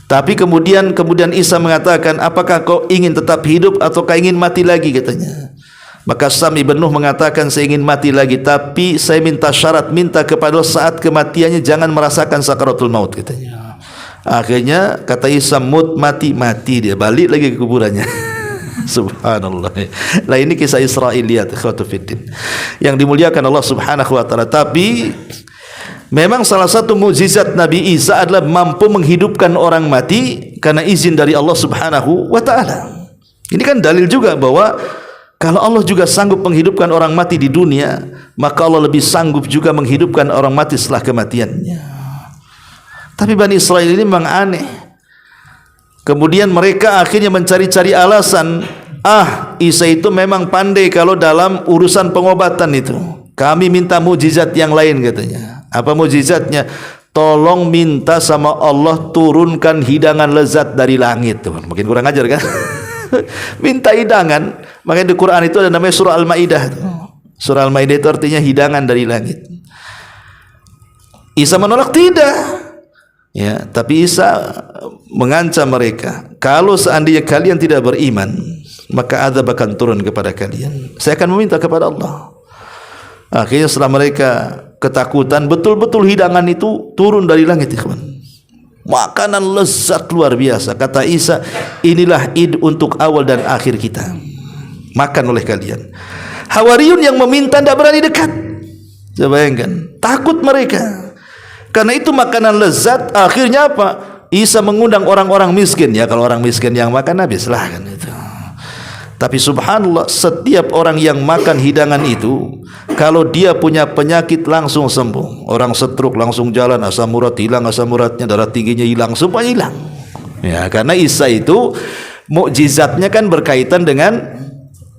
Tapi kemudian Isa mengatakan, apakah kau ingin tetap hidup atau kau ingin mati lagi katanya. Maka Syam ibn Nuh mengatakan, saya ingin mati lagi, tapi saya minta syarat, minta kepada saat kematiannya jangan merasakan sakaratul maut katanya. Akhirnya kata Isa, mati dia, balik lagi ke kuburannya. Subhanallah. Nah ini kisah Israiliyat yang dimuliakan Allah Subhanahu wa taala. Tapi memang salah satu mukjizat Nabi Isa adalah mampu menghidupkan orang mati karena izin dari Allah Subhanahu wa taala. Ini kan dalil juga bahwa kalau Allah juga sanggup menghidupkan orang mati di dunia, maka Allah lebih sanggup juga menghidupkan orang mati setelah kematiannya. Tapi Bani Israel ini memang aneh. Kemudian mereka akhirnya mencari-cari alasan, Isa itu memang pandai kalau dalam urusan pengobatan itu. Kami minta mukjizat yang lain katanya. Apa mukjizatnya? Tolong minta sama Allah turunkan hidangan lezat dari langit. Tuh, makin kurang ajar kan? Minta hidangan. Makanya di Quran itu ada namanya surah Al-Maidah. Surah Al-Maidah itu artinya hidangan dari langit. Isa menolak, tidak. Ya, tapi Isa mengancam mereka, kalau seandainya kalian tidak beriman, maka azab akan turun kepada kalian. Saya akan meminta kepada Allah. Akhirnya setelah mereka ketakutan, betul-betul hidangan itu turun dari langit, ikhwan. Makanan lezat luar biasa. Kata Isa, inilah id untuk awal dan akhir kita. Makan oleh kalian. Hawariyun yang meminta tidak berani dekat. Coba bayangkan, takut mereka. Karena itu makanan lezat. Akhirnya apa? Isa mengundang orang-orang miskin. Ya kalau orang miskin yang makan, habislah kan itu. Tapi subhanallah, setiap orang yang makan hidangan itu, kalau dia punya penyakit langsung sembuh. Orang stroke langsung jalan, asam urat hilang, asam uratnya, darah tingginya hilang, semua hilang. Ya, karena Isa itu mukjizatnya kan berkaitan dengan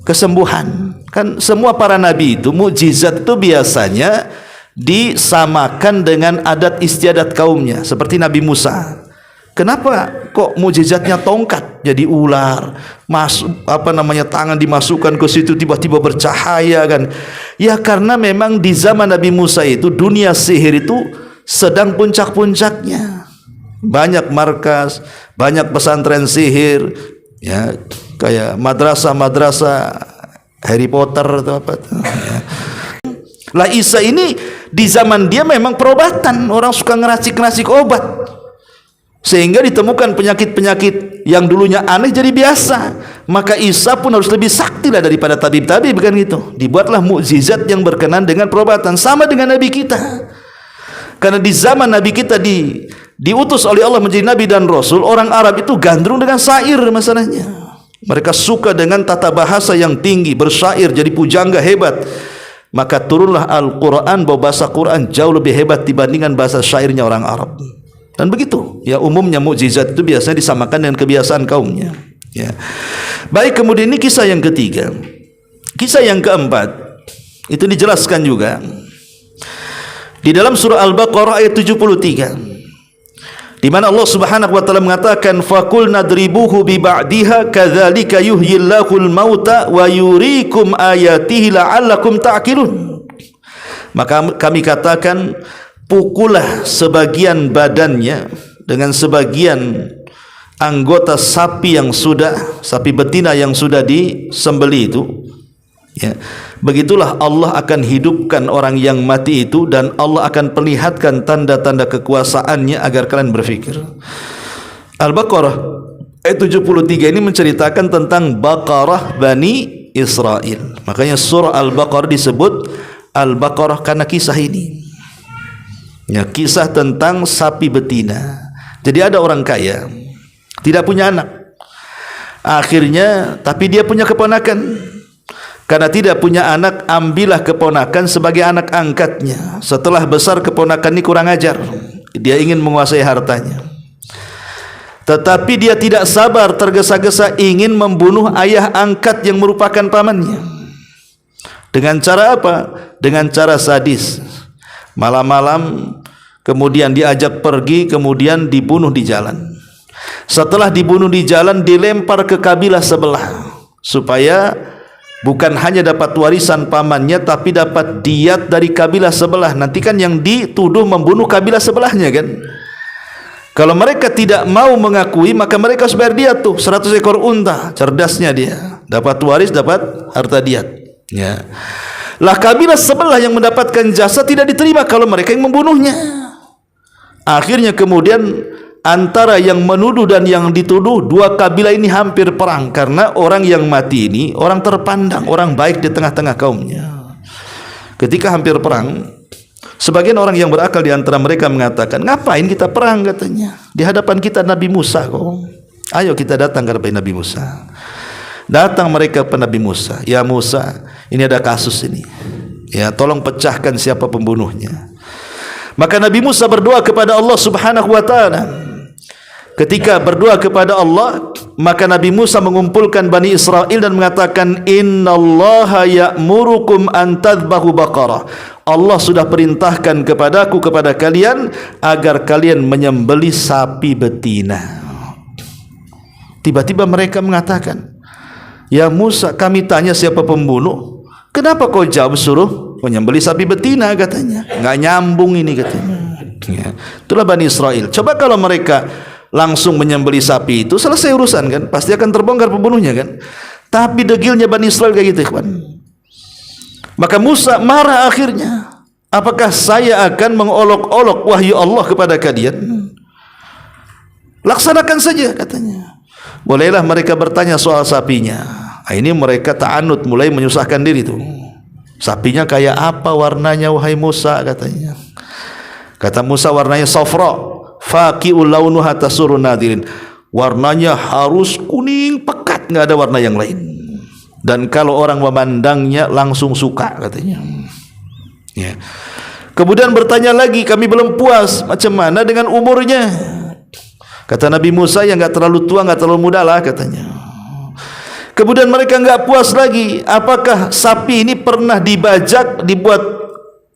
kesembuhan. Kan semua para nabi itu mukjizat itu biasanya disamakan dengan adat istiadat kaumnya, seperti Nabi Musa. Kenapa kok mukjizatnya tongkat jadi ular, tangan dimasukkan ke situ tiba-tiba bercahaya kan? Ya karena memang di zaman Nabi Musa itu dunia sihir itu sedang puncak-puncaknya. Banyak markas, banyak pesantren sihir, ya kayak madrasah Harry Potter atau apa. Ya. Lah Isa ini di zaman dia memang perobatan, orang suka ngeracik-ngeracik obat. Sehingga ditemukan penyakit-penyakit yang dulunya aneh jadi biasa. Maka Isa pun harus lebih sakti lah daripada tabib-tabib, bukan gitu. Dibuatlah mukjizat yang berkenan dengan perobatan, sama dengan Nabi kita. Karena di zaman Nabi kita diutus oleh Allah menjadi nabi dan rasul, orang Arab itu gandrung dengan syair masalahnya. Mereka suka dengan tata bahasa yang tinggi, bersyair, jadi pujangga hebat. Maka turunlah Al-Quran, bahwa bahasa Quran jauh lebih hebat dibandingkan bahasa syairnya orang Arab. Dan begitu, ya umumnya mukjizat itu biasanya disamakan dengan kebiasaan kaumnya. Ya. Baik, kemudian ini kisah yang ketiga. Kisah yang keempat itu dijelaskan juga di dalam surah Al-Baqarah ayat 73, di mana Allah Subhanahu wa taala mengatakan faqul nadribuhu bi ba'diha kadzalika yuhyillahul mauta wa yuriikum ayatihi la'allakum ta'qilun. Maka kami katakan, pukullah sebagian badannya dengan sebagian anggota sapi betina yang sudah disembelih itu. Ya. Begitulah Allah akan hidupkan orang yang mati itu, dan Allah akan perlihatkan tanda-tanda kekuasaannya agar kalian berfikir. Al-Baqarah ayat 73 ini menceritakan tentang Baqarah Bani Israel. Makanya surah Al-Baqarah disebut Al-Baqarah karena kisah ini. Ya, kisah tentang sapi betina. Jadi ada orang kaya, tidak punya anak. Akhirnya, tapi dia punya keponakan. Karena tidak punya anak, ambillah keponakan sebagai anak angkatnya. Setelah besar, keponakan ini kurang ajar, dia ingin menguasai hartanya. Tetapi dia tidak sabar, tergesa-gesa ingin membunuh ayah angkat yang merupakan pamannya. Dengan cara apa? Dengan cara sadis. Malam-malam kemudian diajak pergi, kemudian dibunuh di jalan. Setelah dibunuh di jalan, dilempar ke kabilah sebelah, supaya bukan hanya dapat warisan pamannya, tapi dapat diat dari kabilah sebelah. Nanti kan yang dituduh membunuh kabilah sebelahnya kan. Kalau mereka tidak mau mengakui, maka mereka harus bayar diat tuh 100 ekor unta. Cerdasnya dia, dapat waris, dapat harta diat. Ya. Lah kabilah sebelah yang mendapatkan jasa tidak diterima kalau mereka yang membunuhnya. Akhirnya kemudian antara yang menuduh dan yang dituduh, dua kabilah ini hampir perang, karena orang yang mati ini orang terpandang, orang baik di tengah-tengah kaumnya. Ketika hampir perang, sebagian orang yang berakal di antara mereka mengatakan, ngapain kita perang katanya, di hadapan kita Nabi Musa kok. Ayo kita datang ke hadapan Nabi Musa. Datang mereka ke Nabi Musa, ya Musa, ini ada kasus ini, ya tolong pecahkan siapa pembunuhnya. Maka Nabi Musa berdoa kepada Allah Subhanahu wa taala. Ketika berdoa kepada Allah, maka Nabi Musa mengumpulkan Bani Israel dan mengatakan, innallaha ya'murukum an tadhbahu baqarah. Allah sudah perintahkan kepadaku, kepada kalian, agar kalian menyembelih sapi betina. Tiba-tiba mereka mengatakan, ya Musa, kami tanya siapa pembunuh, kenapa kau jawab suruh menyembelih sapi betina katanya? Nggak nyambung ini katanya. Ya. Itulah Bani Israel. Coba kalau mereka langsung menyembelih sapi itu, selesai urusan kan, pasti akan terbongkar pembunuhnya kan. Tapi degilnya Bani Israel kayak gitu kan. Maka Musa marah akhirnya. Apakah saya akan mengolok-olok wahyu Allah kepada kalian? Laksanakan saja katanya. Bolehlah mereka bertanya soal sapinya. Nah, ini mereka ta'anud, mulai menyusahkan diri tuh. Sapinya kayak apa warnanya wahai Musa katanya. Kata Musa, warnanya safra, faqi'ul launuha tasurun nadirin. Warnanya harus kuning pekat, nggak ada warna yang lain. Dan kalau orang memandangnya langsung suka katanya. Ya. Kemudian bertanya lagi, kami belum puas, macam mana dengan umurnya? Kata Nabi Musa, yang nggak terlalu tua, nggak terlalu muda lah katanya. Kemudian mereka nggak puas lagi, apakah sapi ini pernah dibajak, dibuat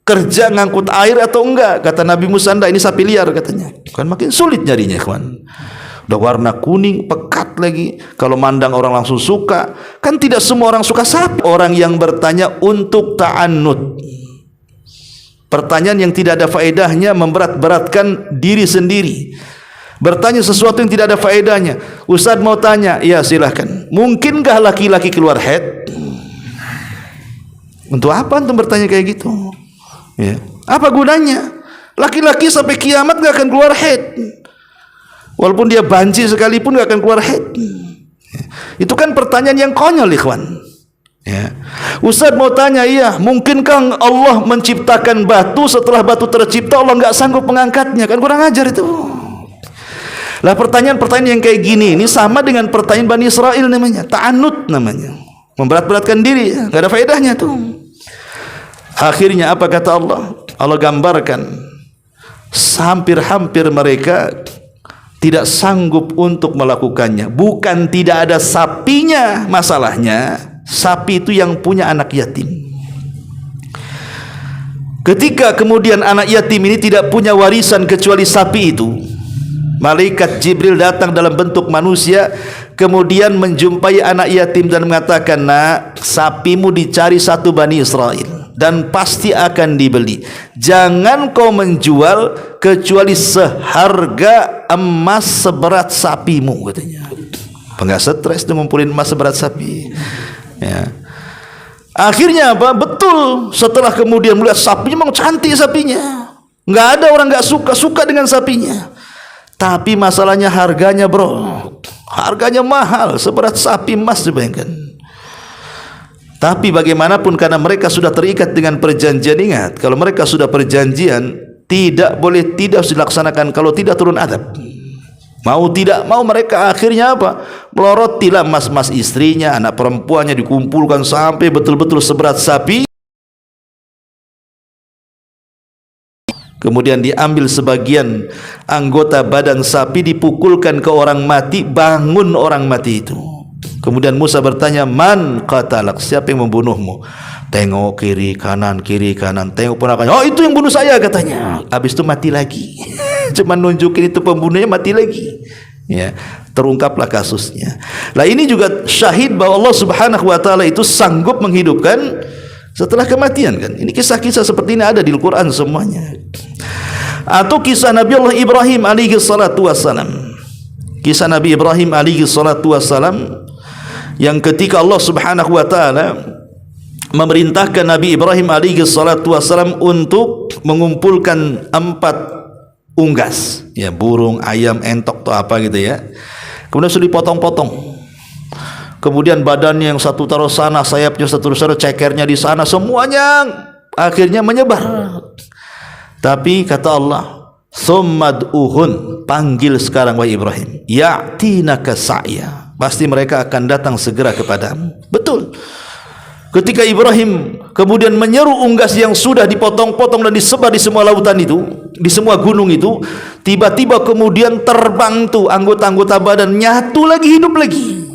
kerja ngangkut air atau enggak? Kata Nabi Musa, enggak, ini sapi liar katanya. Kan makin sulit nyarinya kawan. Udah warna kuning pekat lagi, kalau mandang orang langsung suka. Kan tidak semua orang suka sapi. Orang yang bertanya untuk ta'annud, pertanyaan yang tidak ada faedahnya, memberat-beratkan diri sendiri. Bertanya sesuatu yang tidak ada faedahnya. Ustaz mau tanya, ya silahkan. Mungkinkah laki-laki keluar haid? Untuk apa antum bertanya kayak gitu? Ya. Apa gunanya? Laki-laki sampai kiamat gak akan keluar haid. Walaupun dia banci sekalipun gak akan keluar haid. Ya. Itu kan pertanyaan yang konyol, ikhwan. Ya. Ustaz mau tanya, iya, mungkinkah Allah menciptakan batu, setelah batu tercipta Allah gak sanggup mengangkatnya? Kan kurang ajar itu. Lah pertanyaan-pertanyaan yang kayak gini ini sama dengan pertanyaan Bani Israel namanya, ta'anut namanya. Memberat-beratkan diri, enggak ada faedahnya tuh. Akhirnya apa kata Allah? Allah gambarkan hampir-hampir mereka tidak sanggup untuk melakukannya. Bukan tidak ada sapinya, masalahnya sapi itu yang punya anak yatim. Ketika kemudian anak yatim ini tidak punya warisan kecuali sapi itu, malaikat Jibril datang dalam bentuk manusia, kemudian menjumpai anak yatim dan mengatakan, "Nak, sapimu dicari satu Bani Israel dan pasti akan dibeli. Jangan kau menjual kecuali seharga emas seberat sapimu," katanya. Enggak stres tuh ngumpulin emas seberat sapi. Ya. Akhirnya apa? Betul. Setelah kemudian melihat sapinya, memang cantik sapinya. Enggak ada orang enggak suka dengan sapinya. Tapi masalahnya harganya, bro. Harganya mahal, seberat sapi emas, bayangkan. Tapi bagaimanapun karena mereka sudah terikat dengan perjanjian, ingat, kalau mereka sudah perjanjian, tidak boleh tidak dilaksanakan, kalau tidak turun adab. Mau tidak mau mereka akhirnya apa? Melorotilah mas-mas istrinya, anak perempuannya dikumpulkan sampai betul-betul seberat sapi. Kemudian diambil sebagian anggota badan sapi, dipukulkan ke orang mati, bangun orang mati itu. Kemudian Musa bertanya, "Man qatalak?" Siapa yang membunuhmu? Tengok kiri kanan, tengok ponakannya. "Oh, itu yang bunuh saya," katanya. Habis itu mati lagi. Cuma nunjukin itu pembunuhnya, mati lagi. Ya, terungkaplah kasusnya. Lah ini juga syahid bahwa Allah Subhanahu wa taala itu sanggup menghidupkan setelah kematian, kan. Ini kisah-kisah seperti ini ada di Al-Qur'an semuanya. Atau kisah Nabi Allah Ibrahim alaihi salatu wassalam. Kisah Nabi Ibrahim alaihi salatu wassalam yang ketika Allah Subhanahu wa taala memerintahkan Nabi Ibrahim alaihi salatu wassalam untuk mengumpulkan 4 unggas, ya, burung, ayam, entok atau apa gitu ya. Kemudian sudah dipotong-potong. Kemudian badannya yang satu taruh sana, sayapnya satu taruh sana, cekernya di sana, semuanya akhirnya menyebar. Tapi kata Allah, "Tsummad'uhun," panggil sekarang wahai Ibrahim, "ya'tinaka sa'ya," pasti mereka akan datang segera kepadamu. Betul. Ketika Ibrahim kemudian menyeru unggas yang sudah dipotong-potong dan disebar di semua lautan itu, di semua gunung itu, tiba-tiba kemudian terbang tuh anggota-anggota badan, nyatu lagi, hidup lagi.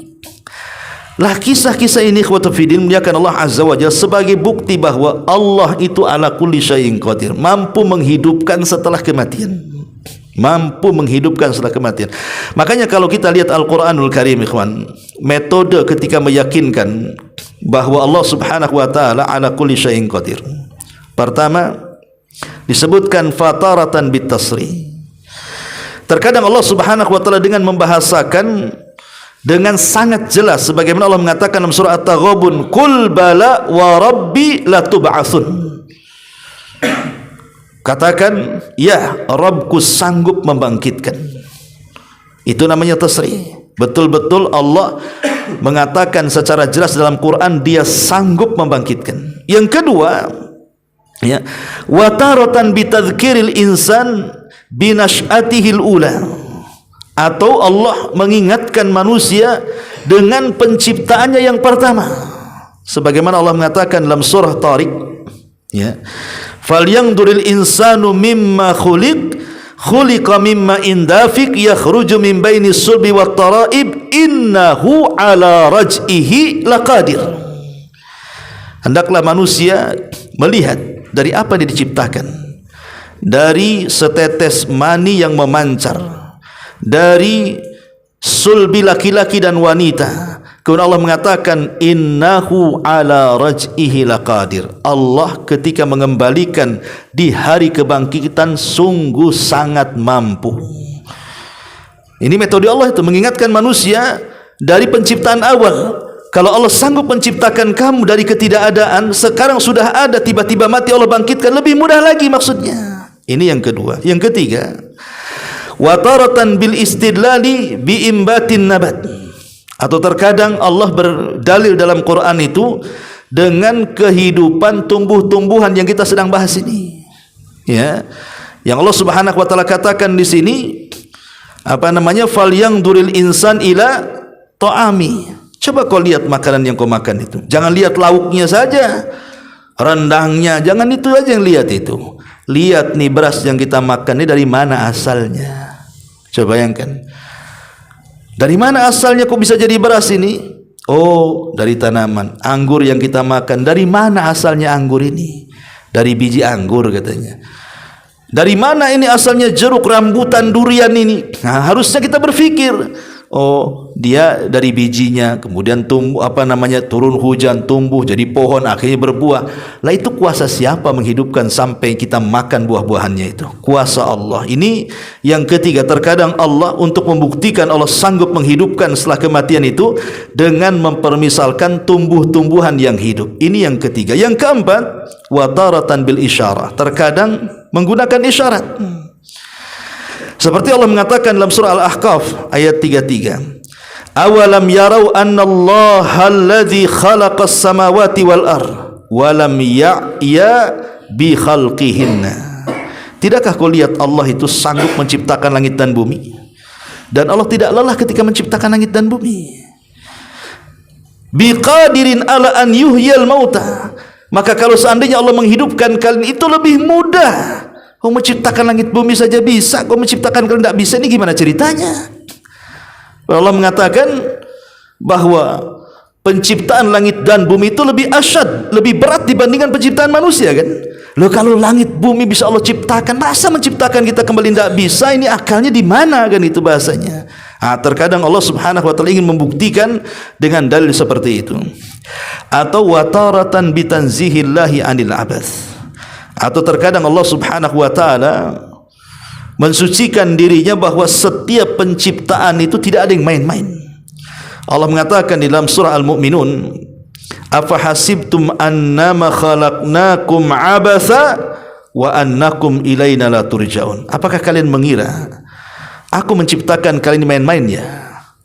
Lah kisah-kisah ini ikhwatu fiddin muliakan Allah Azza wa Jalla sebagai bukti bahwa Allah itu ala kulli syai'in qadir, mampu menghidupkan setelah kematian. Mampu menghidupkan setelah kematian. Makanya kalau kita lihat Al-Qur'anul Karim, ikhwan, metode ketika meyakinkan bahwa Allah Subhanahu wa taala ala kulli syai'in qadir. Pertama, disebutkan fataratan bitasri. Terkadang Allah Subhanahu wa taala dengan membahasakan dengan sangat jelas sebagaimana Allah mengatakan dalam surah At-Taghabun, "Qul bala wa rabbi latub'atsun." Katakan, ya, Rabbku sanggup membangkitkan. Itu namanya tasri. Betul-betul Allah mengatakan secara jelas dalam Quran dia sanggup membangkitkan. Yang kedua, ya, wa taratan bitadhkiril insan binash'atihil ula. Atau Allah mengingatkan manusia dengan penciptaannya yang pertama. Sebagaimana Allah mengatakan dalam surah Tariq, ya, "Falyanzuril insanu mimma khuliqa mimma indafik yakhruju min bainis sulbi wat taraib innahu ala raj'ihi laqadir." Hendaklah manusia melihat dari apa dia diciptakan. Dari setetes mani yang memancar dari sulbi laki-laki dan wanita. Kemudian Allah mengatakan innahu ala raj'ihi laqadir. Allah ketika mengembalikan di hari kebangkitan sungguh sangat mampu. Ini metode Allah itu mengingatkan manusia dari penciptaan awal. Kalau Allah sanggup menciptakan kamu dari ketidakadaan, sekarang sudah ada, tiba-tiba mati Allah bangkitkan, lebih mudah lagi maksudnya. Ini yang kedua. Yang ketiga, wa taratan bil istidlali bi imbatin nabat. Atau terkadang Allah berdalil dalam Quran itu dengan kehidupan tumbuh-tumbuhan yang kita sedang bahas ini. Ya. Yang Allah Subhanahu wa taala katakan di sini, Apa namanya? Falyanzuril insan ila ta'ami. Coba kau lihat makanan yang kau makan itu. Jangan lihat lauknya saja, rendangnya, jangan itu aja yang lihat itu. Lihat nih beras yang kita makan ini dari mana asalnya. Coba bayangkan. Dari mana asalnya kok bisa jadi beras ini? Oh, dari tanaman. Anggur yang kita makan, dari mana asalnya anggur ini? Dari biji anggur katanya. Dari mana ini asalnya jeruk, rambutan, durian ini? Nah, harusnya kita berpikir, oh, dia dari bijinya, kemudian tumbuh, turun hujan, tumbuh jadi pohon, akhirnya berbuah. Lah itu kuasa siapa menghidupkan sampai kita makan buah-buahannya itu? Kuasa Allah. Ini yang ketiga, terkadang Allah untuk membuktikan Allah sanggup menghidupkan setelah kematian itu dengan mempermisalkan tumbuh-tumbuhan yang hidup. Ini yang ketiga. Yang keempat, wa taratan bil isyarah. Terkadang menggunakan isyarat. Seperti Allah mengatakan dalam surah Al-Ahqaf ayat 33. Awalam yarau annallaha alladhi khalaqas samawati wal ard wa lam ya'ya bi khalqihinna. Tidakkah kau lihat Allah itu sanggup menciptakan langit dan bumi? Dan Allah tidak lelah ketika menciptakan langit dan bumi. Biqadirin ala an yuhyal mauta. Maka kalau seandainya Allah menghidupkan kalian itu lebih mudah. Kau menciptakan langit bumi saja bisa, kau menciptakan kalian tidak bisa, ini gimana ceritanya? Allah mengatakan bahwa penciptaan langit dan bumi itu lebih asyad, lebih berat dibandingkan penciptaan manusia kan? Loh, kalau langit bumi bisa Allah ciptakan, masa menciptakan kita kembali tidak bisa? Ini akalnya di mana kan itu bahasanya? Terkadang Allah Subhanahu wa taala ingin membuktikan dengan dalil seperti itu. Atau wataratan bitanzihillahi anil abath. Atau terkadang Allah Subhanahu wa taala mensucikan dirinya bahwa setiap penciptaan itu tidak ada yang main-main. Allah mengatakan di dalam surah Al-Mu'minun, afa hasibtum annama khalaqnakum abatha wa annakum ilaina la turja'un. Apakah kalian mengira aku menciptakan kalian main-main ya?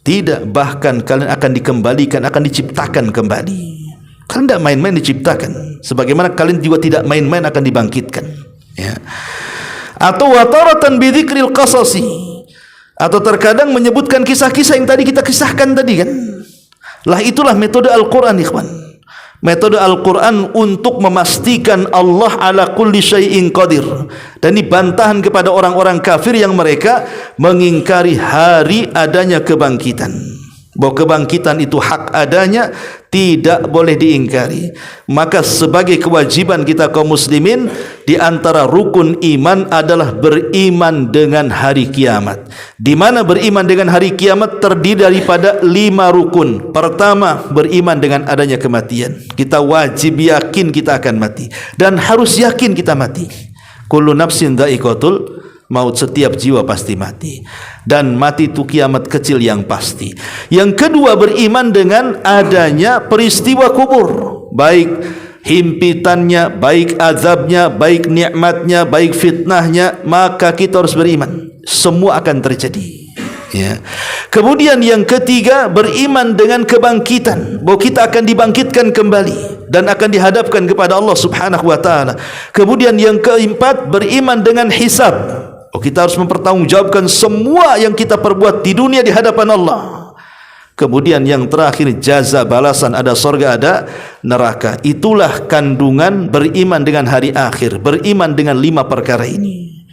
Tidak, bahkan kalian akan dikembalikan, akan diciptakan kembali. Kalian tidak main-main diciptakan, sebagaimana kalian juga tidak main-main akan dibangkitkan, ya. Atau wataratan bidzikril qasasi, atau terkadang menyebutkan kisah-kisah yang tadi kita kisahkan tadi kan. Lah itulah metode Al-Quran, ikhwan. Metode Al-Quran untuk memastikan Allah ala kulli syai'in qadir. Dan ini bantahan kepada orang-orang kafir yang mereka mengingkari hari adanya kebangkitan. Bahwa kebangkitan itu hak adanya, tidak boleh diingkari. Maka sebagai kewajiban kita kaum muslimin, di antara rukun iman adalah beriman dengan hari kiamat. Di mana beriman dengan hari kiamat terdiri daripada 5 rukun. Pertama, beriman dengan adanya kematian. Kita wajib yakin kita akan mati, dan harus yakin kita mati. Kullu nafsin dha'iqatul maut, setiap jiwa pasti mati, dan mati itu kiamat kecil yang pasti. Yang kedua, beriman dengan adanya peristiwa kubur, baik himpitannya, baik azabnya, baik nikmatnya, baik fitnahnya. Maka kita harus beriman semua akan terjadi, ya. Kemudian yang ketiga, beriman dengan kebangkitan, bahwa kita akan dibangkitkan kembali dan akan dihadapkan kepada Allah Subhanahu wa taala. Kemudian yang keempat, beriman dengan hisab. Kita harus mempertanggungjawabkan semua yang kita perbuat di dunia di hadapan Allah. Kemudian yang terakhir, jaza, balasan, ada surga, ada neraka. Itulah kandungan beriman dengan hari akhir, beriman dengan 5 perkara ini,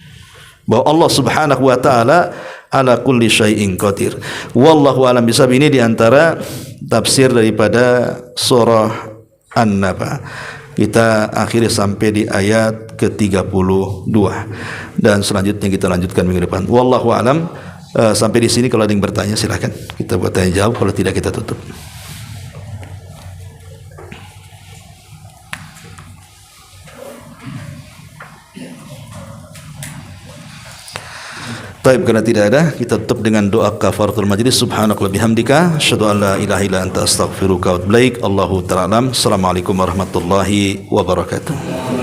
bahwa Allah Subhanahu wa taala ala kulli syai'in qadir. Wallahu a'lam bishawab. Ini di antara tafsir daripada surah An-Naba. Kita akhiri sampai di ayat ke-32 dan selanjutnya kita lanjutkan minggu depan. Wallahu a'lam. Sampai di sini, kalau ada yang bertanya silakan kita buat tanya jawab, kalau tidak kita tutup. Taib, karena tidak ada, kita tutup dengan doa kafaratul majlis. Subhanakallahumma bihamdika, asyhadu an la ilaha illa anta astaghfiruka wa atubu ilaik. Allahu ta'ala alam. Assalamualaikum warahmatullahi wabarakatuh.